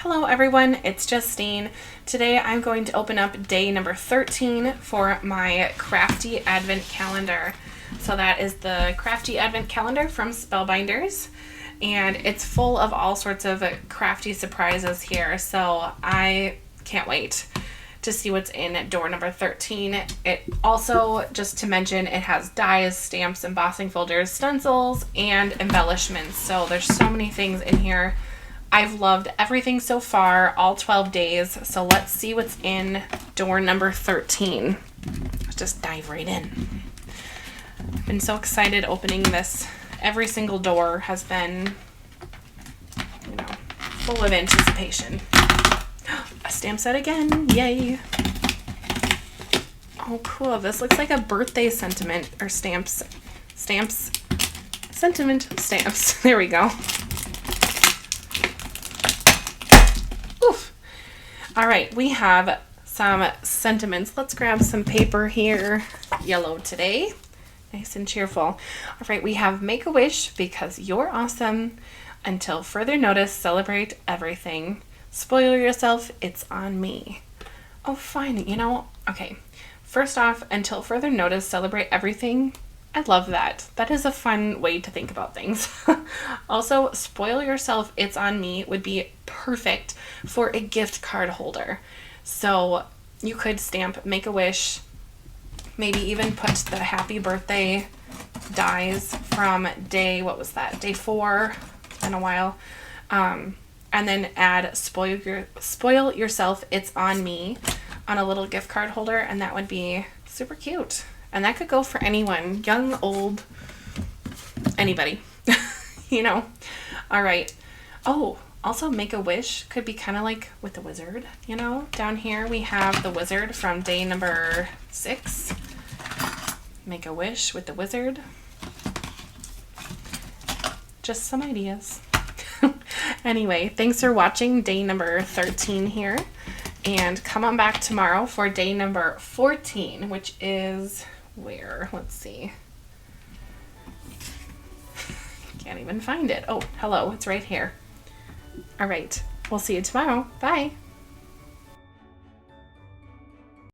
Hello everyone, it's Justine. Today I'm going to open up day number 13 for my Crafty Advent Calendar. So that is the Crafty Advent Calendar from Spellbinders, and it's full of all sorts of crafty surprises here, so I can't wait to see what's in door number 13. It also, just to mention, it has dies, stamps, embossing folders, stencils, and embellishments, so there's so many things in here. I've loved everything so far, all 12 days, so let's see what's in door number 13. Let's just dive right in. I've been so excited opening this. Every single door has been, full of anticipation. A stamp set again, yay! Oh cool, this looks like a birthday sentiment, or stamps, sentiment stamps. There we go. All right, we have some sentiments. Let's grab some paper here. Yellow today. Nice and cheerful. All right, we have make a wish because you're awesome. Until further notice, celebrate everything. Spoil yourself, it's on me. Oh, fine, okay. First off, until further notice, celebrate everything. I love that. That is a fun way to think about things. Also, spoil yourself, it's on me would be perfect for a gift card holder. So you could stamp make a wish, maybe even put the happy birthday dies from day, what was that? Day 4, it's been a while. And then add spoil yourself, it's on me on a little gift card holder, and that would be super cute. And that could go for anyone, young, old, anybody, All right. Oh, also make a wish could be kind of like with the wizard, Down here we have the wizard from day number 6. Make a wish with the wizard. Just some ideas. Anyway, thanks for watching day number 13 here. And come on back tomorrow for day number 14, which is where? Let's see. Can't even find it. Oh, hello. It's right here. All right. We'll see you tomorrow. Bye.